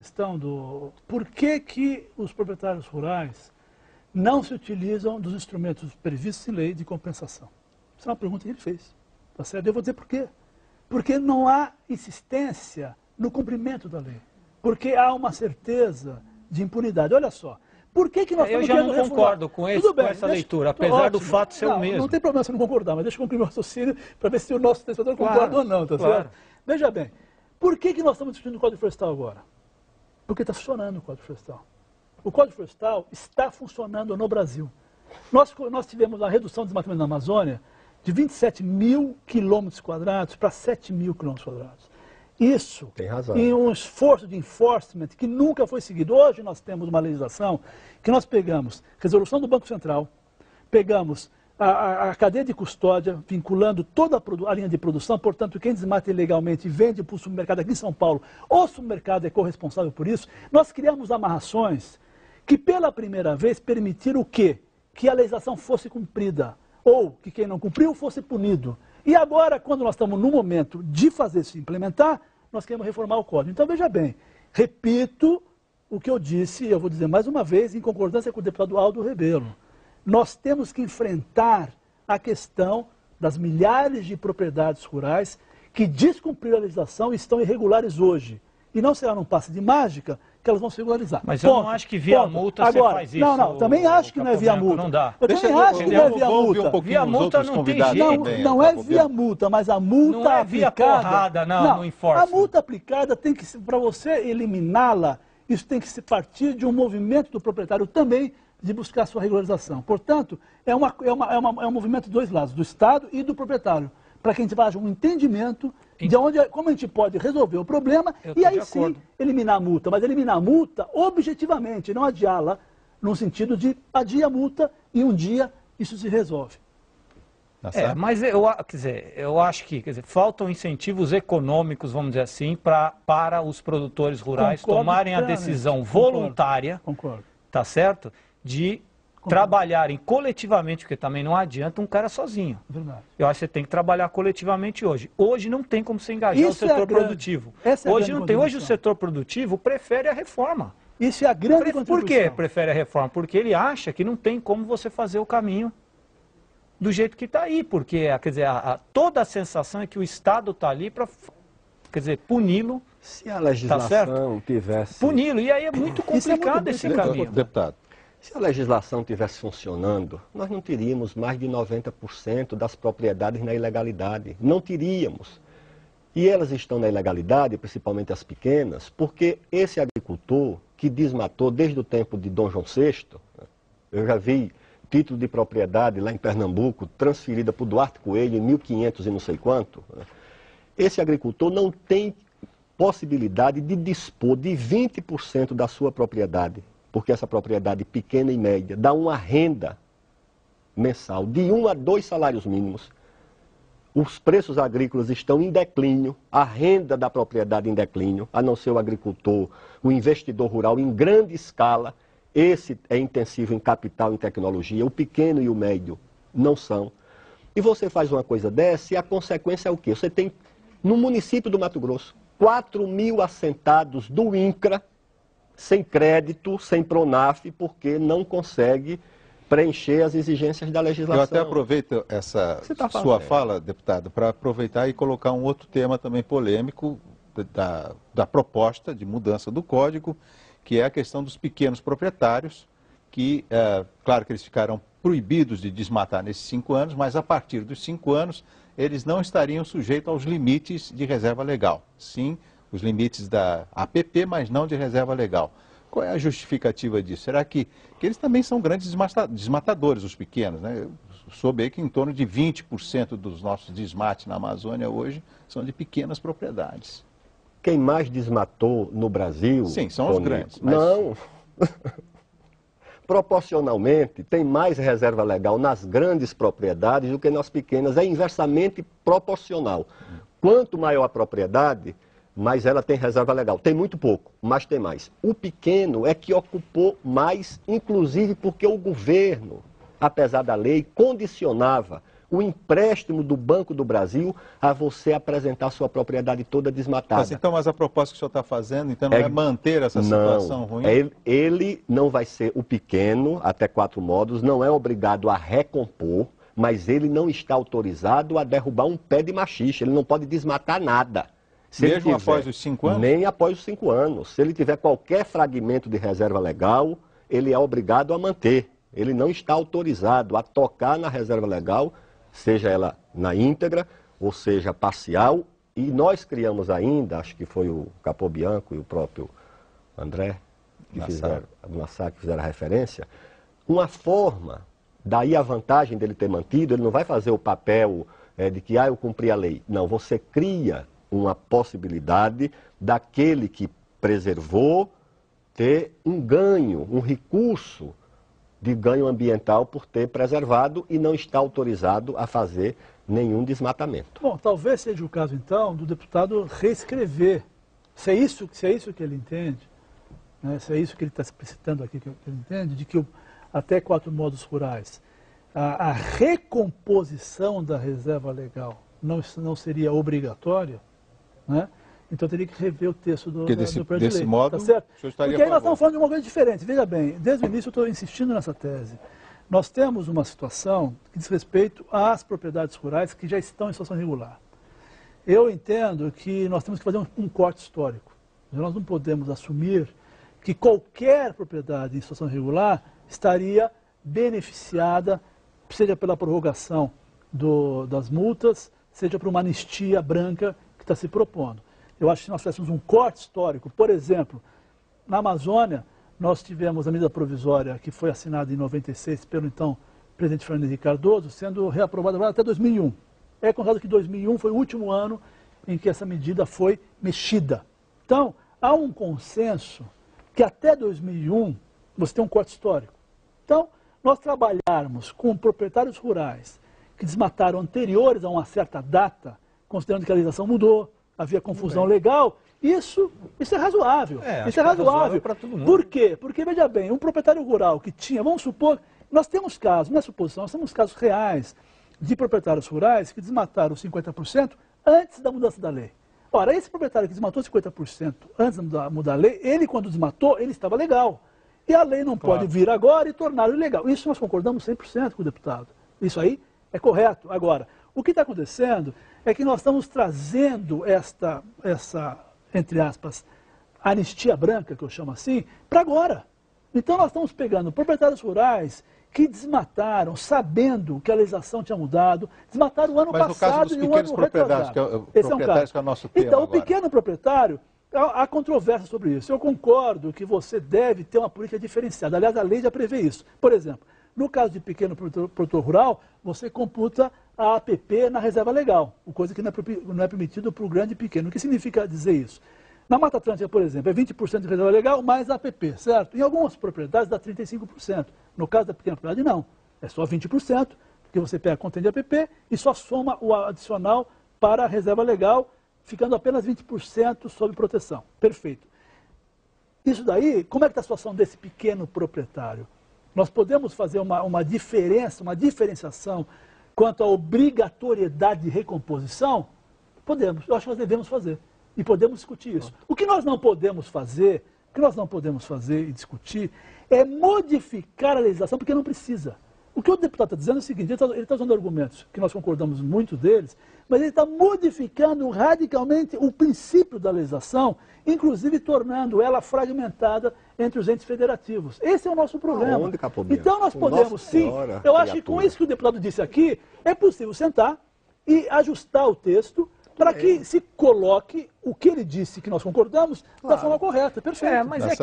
questão do por que os proprietários rurais não se utilizam dos instrumentos previstos em lei de compensação. Essa é uma pergunta que ele fez. Tá certo? Eu vou dizer por quê. Porque não há insistência no cumprimento da lei. Porque há uma certeza de impunidade. Olha só. Por que nós eu já não concordo com essa leitura, apesar do fato ser o mesmo. Não tem problema você não concordar, mas deixa eu concluir meu raciocínio para ver se o nosso telespectador concorda ou não, tá certo? Veja bem, por que nós estamos discutindo o Código Florestal agora? Porque está funcionando o Código Florestal. O Código Florestal está funcionando no Brasil. Nós tivemos a redução do desmatamento na Amazônia de 27 mil quilômetros quadrados para 7 mil quilômetros quadrados. Isso, em um esforço de enforcement que nunca foi seguido. Hoje nós temos uma legislação que nós pegamos resolução do Banco Central, pegamos a cadeia de custódia, vinculando toda a linha de produção, portanto, quem desmata ilegalmente e vende para o supermercado aqui em São Paulo, o supermercado é corresponsável por isso. Nós criamos amarrações que pela primeira vez permitiram o quê? Que a legislação fosse cumprida, ou que quem não cumpriu fosse punido. E agora, quando nós estamos no momento de fazer isso implementar, nós queremos reformar o Código. Então, veja bem, repito o que eu disse, eu vou dizer mais uma vez, em concordância com o deputado Aldo Rebelo. Nós temos que enfrentar a questão das milhares de propriedades rurais que descumpriram a legislação e estão irregulares hoje. E não será num passe de mágica que elas vão se regularizar. Mas eu não acho que via multa você faz isso. Não, também acho que não é via multa. Não dá. Eu também acho que não é via multa. Via multa não tem jeito. Não é via multa, mas a multa não é via aplicada... porrada, não enforça. A multa aplicada tem que, para você eliminá-la, isso tem que se partir de um movimento do proprietário também de buscar sua regularização. Portanto, é um movimento de dois lados, do Estado e do proprietário, para que a gente haja um entendimento de como a gente pode resolver o problema e aí sim eliminar a multa. Mas eliminar a multa objetivamente, não adiá-la, no sentido de adiar a multa e um dia isso se resolve. Mas eu acho que faltam incentivos econômicos, vamos dizer assim, para os produtores rurais tomarem a decisão voluntária, tá certo? De trabalharem coletivamente, porque também não adianta um cara sozinho. Verdade. Eu acho que você tem que trabalhar coletivamente hoje. Hoje não tem como se engajar o setor produtivo. Hoje não tem. Hoje o setor produtivo prefere a reforma. Isso é a grande contribuição. Por que prefere a reforma? Porque ele acha que não tem como você fazer o caminho do jeito que está aí. Porque, quer dizer, toda a sensação é que o Estado está ali para, quer dizer, puni-lo. Se a legislação tivesse... Puni-lo. E aí é muito complicado esse caminho. Deputado. Se a legislação estivesse funcionando, nós não teríamos mais de 90% das propriedades na ilegalidade. Não teríamos. E elas estão na ilegalidade, principalmente as pequenas, porque esse agricultor que desmatou desde o tempo de Dom João VI, eu já vi título de propriedade lá em Pernambuco, transferida por Duarte Coelho em 1500 e não sei quanto, esse agricultor não tem possibilidade de dispor de 20% da sua propriedade, porque essa propriedade pequena e média dá uma renda mensal de 1 a 2 salários mínimos. Os preços agrícolas estão em declínio, a renda da propriedade em declínio, a não ser o agricultor, o investidor rural em grande escala. Esse é intensivo em capital e tecnologia, o pequeno e o médio não são. E você faz uma coisa dessa e a consequência é o quê? Você tem, no município do Mato Grosso, 4 mil assentados do INCRA, sem crédito, sem PRONAF, porque não consegue preencher as exigências da legislação. Eu até aproveito essa sua fala, deputado, para aproveitar e colocar um outro tema também polêmico da proposta de mudança do Código, que é a questão dos pequenos proprietários, que, claro que eles ficarão proibidos de desmatar nesses 5 anos, mas a partir dos 5 anos eles não estariam sujeitos aos limites de reserva legal. Sim, os limites da APP, mas não de reserva legal. Qual é a justificativa disso? Será que eles também são grandes desmatadores, os pequenos, né? Eu soube aí que em torno de 20% dos nossos desmates na Amazônia hoje são de pequenas propriedades. Quem mais desmatou no Brasil... Sim, são os grandes. Mas... Não. Proporcionalmente, tem mais reserva legal nas grandes propriedades do que nas pequenas. É inversamente proporcional. Quanto maior a propriedade, mais ela tem reserva legal. Tem muito pouco, mas tem mais. O pequeno é que ocupou mais, inclusive porque o governo, apesar da lei, condicionava o empréstimo do Banco do Brasil a você apresentar sua propriedade toda desmatada. Mas a proposta que o senhor está fazendo, então, não é manter essa situação ruim? Ele não vai ser o pequeno, até 4 módulos, não é obrigado a recompor, mas ele não está autorizado a derrubar um pé de machixe, ele não pode desmatar nada. Mesmo após os 5 anos? Nem após os 5 anos. Se ele tiver qualquer fragmento de reserva legal, ele é obrigado a manter. Ele não está autorizado a tocar na reserva legal, seja ela na íntegra, ou seja parcial. E nós criamos ainda, acho que foi o Capobianco e o próprio André, que fizeram a referência, uma forma, daí a vantagem dele ter mantido, ele não vai fazer o papel de que eu cumpri a lei. Não, você cria uma possibilidade daquele que preservou ter um ganho, um recurso de ganho ambiental por ter preservado e não está autorizado a fazer nenhum desmatamento. Bom, talvez seja o caso, então, do deputado reescrever. Se é isso que ele entende, né, se é isso que ele está explicitando aqui, que ele entende, de que até 4 módulos rurais, a recomposição da reserva legal não seria obrigatória, né? Então teria que rever o texto do projeto de lei. Modo, tá certo? Porque aí nós estamos falando de uma coisa diferente. Veja bem, desde o início eu estou insistindo nessa tese. Nós temos uma situação que diz respeito às propriedades rurais que já estão em situação irregular. Eu entendo que nós temos que fazer um corte histórico. Nós não podemos assumir que qualquer propriedade em situação irregular estaria beneficiada, seja pela prorrogação das multas, seja por uma anistia branca que está se propondo. Eu acho que se nós fizéssemos um corte histórico, por exemplo, na Amazônia, nós tivemos a medida provisória que foi assinada em 96 pelo então presidente Fernando Henrique Cardoso, sendo reaprovada até 2001. É considerado que 2001 foi o último ano em que essa medida foi mexida. Então, há um consenso que até 2001 você tem um corte histórico. Então, nós trabalharmos com proprietários rurais que desmataram anteriores a uma certa data, considerando que a legislação mudou, havia confusão legal, isso é razoável. Isso é razoável para todo mundo. Por quê? Porque, veja bem, um proprietário rural que tinha, vamos supor, nós temos casos, não é suposição, nós temos casos reais de proprietários rurais que desmataram 50% antes da mudança da lei. Ora, esse proprietário que desmatou 50% antes de mudar a lei, ele quando desmatou, ele estava legal. E a lei não pode vir agora e torná-lo ilegal. Isso nós concordamos 100% com o deputado. Isso aí é correto. Agora, o que está acontecendo é que nós estamos trazendo essa, entre aspas, anistia branca, que eu chamo assim, para agora. Então nós estamos pegando proprietários rurais que desmataram, sabendo que a legislação tinha mudado, desmataram o ano passado e o ano retrasado. Esse é um caso. Que é o nosso tema então, agora. O pequeno proprietário, há controvérsia sobre isso. Eu concordo que você deve ter uma política diferenciada. Aliás, a lei já prevê isso. Por exemplo, no caso de pequeno produtor rural, você computa a APP na reserva legal, coisa que não é permitido para o grande e pequeno. O que significa dizer isso? Na Mata Atlântica, por exemplo, é 20% de reserva legal mais APP, certo? Em algumas propriedades dá 35%. No caso da pequena propriedade, não. É só 20%, porque você pega a contente de APP e só soma o adicional para a reserva legal, ficando apenas 20% sob proteção. Perfeito. Isso daí, como é que está a situação desse pequeno proprietário? Nós podemos fazer uma diferenciação quanto à obrigatoriedade de recomposição? Podemos, eu acho que nós devemos fazer. E podemos discutir isso. O que nós não podemos fazer, e discutir, é modificar a legislação, porque não precisa. O que o deputado está dizendo é o seguinte, ele está usando argumentos que nós concordamos muito deles, mas ele está modificando radicalmente o princípio da legislação, inclusive tornando ela fragmentada entre os entes federativos. Esse é o nosso problema. Então nós podemos sim, eu acho que com isso que o deputado disse aqui, é possível sentar e ajustar o texto para que se coloque o que ele disse que nós concordamos da forma correta. Perfeito. Mas é que